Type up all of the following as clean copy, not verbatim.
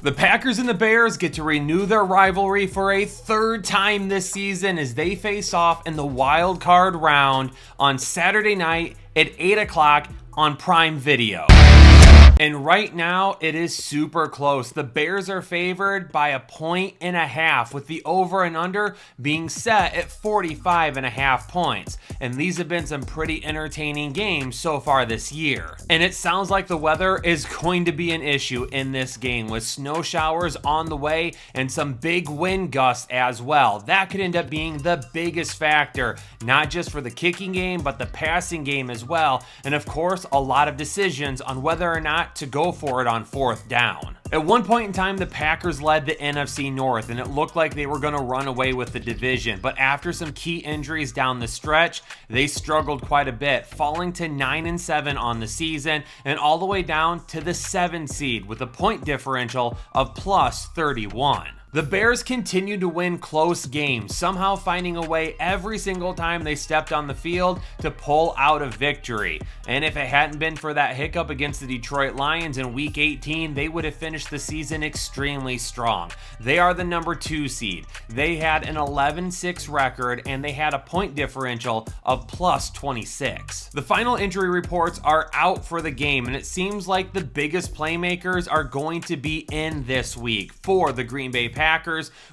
The Packers and the Bears get to renew their rivalry for a third time this season as they face off in the wild card round on Saturday night at 8 o'clock on Prime Video. And right now, it is super close. The Bears are favored by 1.5 points, with the over and under being set at 45.5 points. And these have been some pretty entertaining games so far this year. And it sounds like the weather is going to be an issue in this game, with snow showers on the way and some big wind gusts as well. That could end up being the biggest factor, not just for the kicking game, but the passing game as well. And of course, a lot of decisions on whether or not to go for it on fourth down. At one point in time, the Packers led the NFC North, and it looked like they were going to run away with the division. But after some key injuries down the stretch, they struggled quite a bit, falling to 9-7 on the season and all the way down to the 7 seed with a point differential of plus 31. The Bears continued to win close games, somehow finding a way every single time they stepped on the field to pull out a victory. And if it hadn't been for that hiccup against the Detroit Lions in Week 18, they would have finished the season extremely strong. They are the number 2 seed. They had an 11-6 record, and they had a point differential of plus 26. The final injury reports are out for the game, and it seems like the biggest playmakers are going to be in this week for the Green Bay Packers.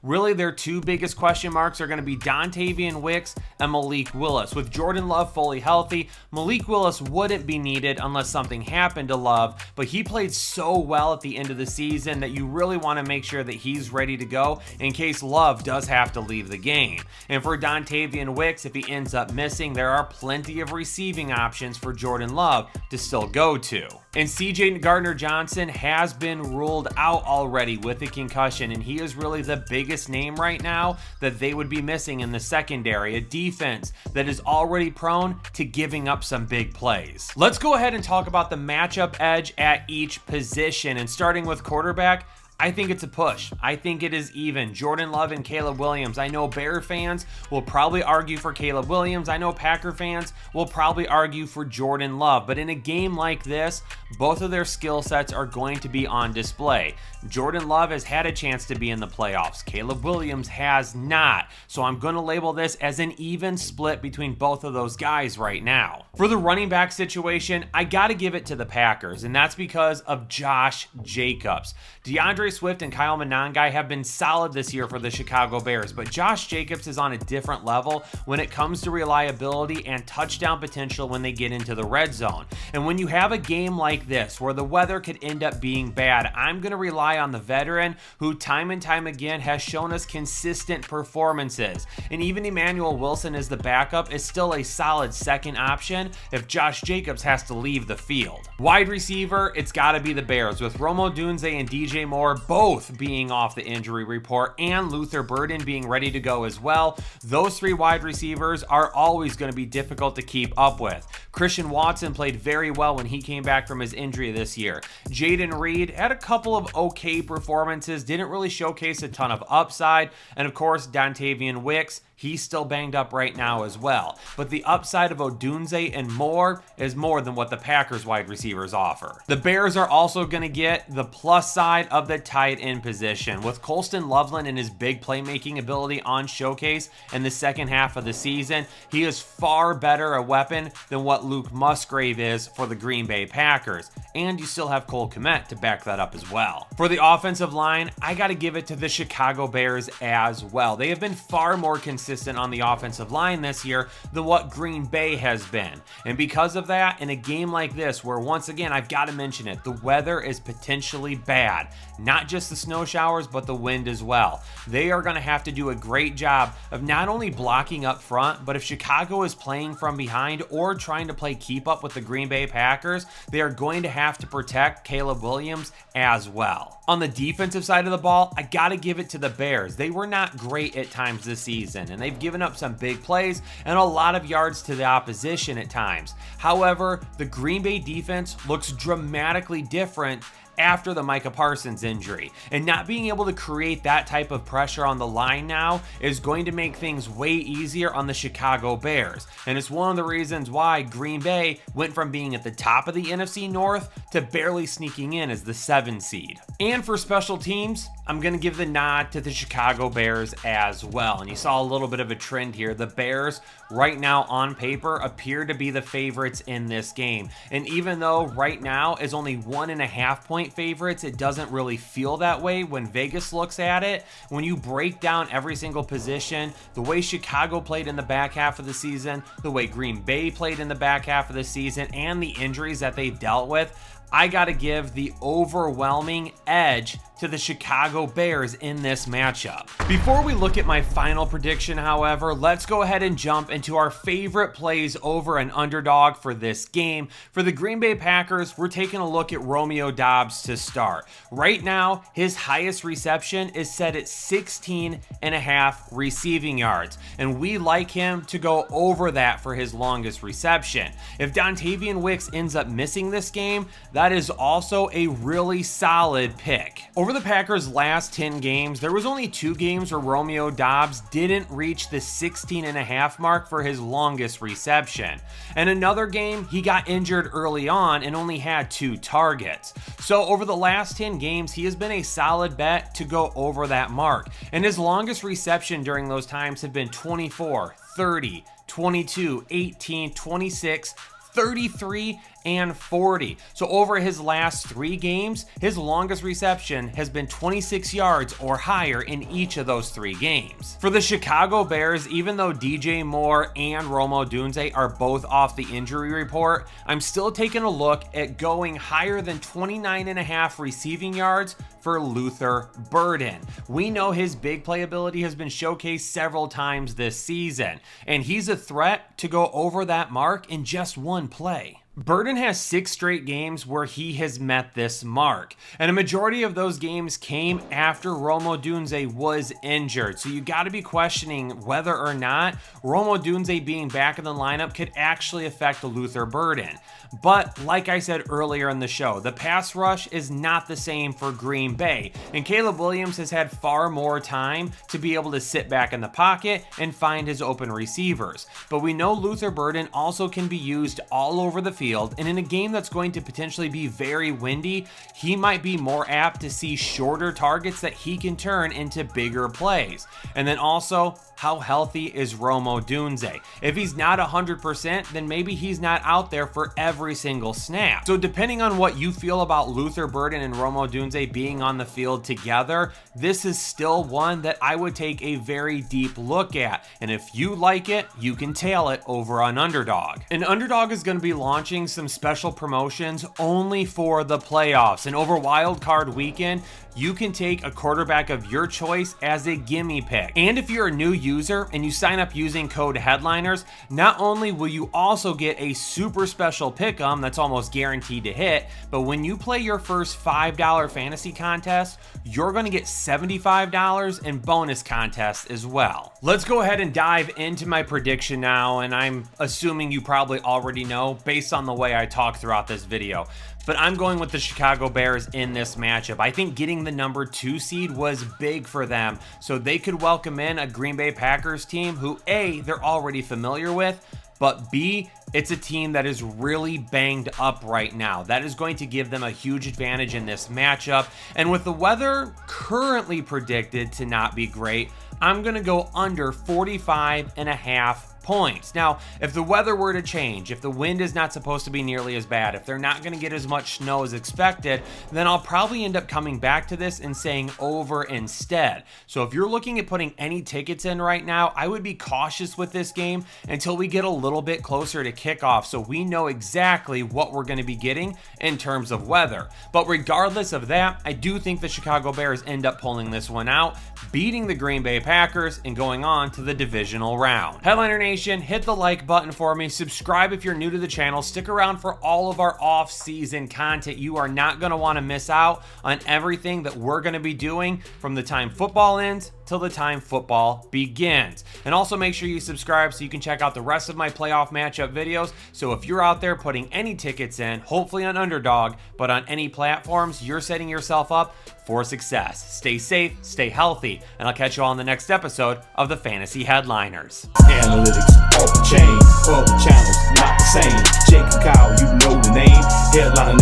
Really, their two biggest question marks are going to be Dontavian Wicks and Malik Willis. With Jordan Love fully healthy, Malik Willis wouldn't be needed unless something happened to Love, but he played so well at the end of the season that you really want to make sure that he's ready to go in case Love does have to leave the game. And for Dontavian Wicks, if he ends up missing, there are plenty of receiving options for Jordan Love to still go to. And CJ Gardner-Johnson has been ruled out already with a concussion, and he is really the biggest name right now that they would be missing in the secondary, a defense that is already prone to giving up some big plays. Let's go ahead and talk about the matchup edge at each position, and starting with quarterback, I think it's a push. I think it is even. Jordan Love and Caleb Williams. I know Bear fans will probably argue for Caleb Williams. I know Packer fans will probably argue for Jordan Love. But in a game like this, both of their skill sets are going to be on display. Jordan Love has had a chance to be in the playoffs. Caleb Williams has not. So I'm going to label this as an even split between both of those guys right now. For the running back situation, I got to give it to the Packers, and that's because of Josh Jacobs. DeAndre Swift and Kyle Monangai have been solid this year for the Chicago Bears, but Josh Jacobs is on a different level when it comes to reliability and touchdown potential when they get into the red zone. And when you have a game like this where the weather could end up being bad, I'm going to rely on the veteran who time and time again has shown us consistent performances. And even Emmanuel Wilson as the backup is still a solid second option if Josh Jacobs has to leave the field. Wide receiver, it's got to be the Bears, with Odunze and DJ Moore both being off the injury report and Luther Burden being ready to go as well. Those three wide receivers are always going to be difficult to keep up with. Christian Watson played very well when he came back from his injury this year. Jaden Reed had a couple of okay performances, didn't really showcase a ton of upside. And of course, Dontavian Wicks, he's still banged up right now as well. But the upside of Odunze and Moore is more than what the Packers wide receivers offer. The Bears are also going to get the plus side of the tight end position, with Colston Loveland and his big playmaking ability on showcase in the second half of the season. He is far better a weapon than what Luke Musgrave is for the Green Bay Packers. And you still have Cole Kmet to back that up as well. For the offensive line, I got to give it to the Chicago Bears as well. They have been far more consistent on the offensive line this year than what Green Bay has been. And because of that, in a game like this, where once again, I've got to mention it, the weather is potentially bad. Not just the snow showers, but the wind as well. They are going to have to do a great job of not only blocking up front, but if Chicago is playing from behind or trying to play keep up with the Green Bay Packers, they are going to have to protect Caleb Williams as well. On the defensive side of the ball, I got to give it to the Bears. They were not great at times this season, and they've given up some big plays and a lot of yards to the opposition at times. However, the Green Bay defense looks dramatically different after the Micah Parsons injury. And not being able to create that type of pressure on the line now is going to make things way easier on the Chicago Bears. And it's one of the reasons why Green Bay went from being at the top of the NFC North to barely sneaking in as the 7 seed. And for special teams, I'm going to give the nod to the Chicago Bears as well. And you saw a little bit of a trend here. The Bears right now on paper appear to be the favorites in this game. And even though right now is only 1.5 point favorites, it doesn't really feel that way when Vegas looks at it. When you break down every single position, the way Chicago played in the back half of the season, the way Green Bay played in the back half of the season, and the injuries that they've dealt with, I gotta give the overwhelming edge to the Chicago Bears in this matchup. Before we look at my final prediction, however, let's go ahead and jump into our favorite plays over an underdog for this game. For the Green Bay Packers, we're taking a look at Romeo Doubs to start. Right now, his highest reception is set at 16.5 receiving yards, and we like him to go over that for his longest reception. If Dontavian Wicks ends up missing this game, that is also a really solid pick. Over the Packers' last 10 games, there was only 2 games where Romeo Doubs didn't reach the 16.5 mark for his longest reception. And another game, he got injured early on and only had 2 targets. So over the last 10 games, he has been a solid bet to go over that mark. And his longest reception during those times have been 24, 30, 22, 18, 26, 33, and 40. So over his last 3 games, his longest reception has been 26 yards or higher in each of those 3 games. For the Chicago Bears, even though DJ Moore and Rome Odunze are both off the injury report, I'm still taking a look at going higher than 29.5 receiving yards for Luther Burden. We know his big play ability has been showcased several times this season, and he's a threat to go over that mark in just one play. Burden has 6 straight games where he has met this mark, and a majority of those games came after Rome Odunze was injured. So you got to be questioning whether or not Rome Odunze being back in the lineup could actually affect Luther Burden. But like I said earlier in the show, the pass rush is not the same for Green Bay, and Caleb Williams has had far more time to be able to sit back in the pocket and find his open receivers. But we know Luther Burden also can be used all over the field, and in a game that's going to potentially be very windy, he might be more apt to see shorter targets that he can turn into bigger plays. And then also, how healthy is Rome Odunze? If he's not 100%, then maybe he's not out there for every single snap. So depending on what you feel about Luther Burden and Rome Odunze being on the field together, this is still one that I would take a very deep look at. And if you like it, you can tail it over on Underdog. And Underdog is going to be launching some special promotions only for the playoffs. And over Wild Card Weekend, you can take a quarterback of your choice as a gimme pick. And if you're a new user and you sign up using code Headliners, not only will you also get a super special pick'em that's almost guaranteed to hit, but when you play your first $5 fantasy contest, you're going to get $75 in bonus contests as well. Let's go ahead and dive into my prediction now, and I'm assuming you probably already know based on the way I talk throughout this video. But I'm going with the Chicago Bears in this matchup. I think getting the number 2 seed was big for them, so they could welcome in a Green Bay Packers team who A, they're already familiar with, but B, it's a team that is really banged up right now. That is going to give them a huge advantage in this matchup. And with the weather currently predicted to not be great, I'm going to go under 45.5 points. Now, if the weather were to change, if the wind is not supposed to be nearly as bad, if they're not going to get as much snow as expected, then I'll probably end up coming back to this and saying over instead. So if you're looking at putting any tickets in right now, I would be cautious with this game until we get a little bit closer to kickoff so we know exactly what we're going to be getting in terms of weather. But regardless of that, I do think the Chicago Bears end up pulling this one out, beating the Green Bay Packers and going on to the divisional round. Headliner Nation, hit the like button for me, subscribe if you're new to the channel, stick around for all of our off-season content. You are not going to want to miss out on everything that we're going to be doing from the time football ends till the time football begins. And also make sure you subscribe so you can check out the rest of my playoff matchup videos. So if you're out there putting any tickets in, hopefully on Underdog, but on any platforms, you're setting yourself up for success. Stay safe, stay healthy, and I'll catch you all in the next episode of the Fantasy Headliners. Analytics off the chain, other channels not the same. Jake and Kyle, you know the name. Headliner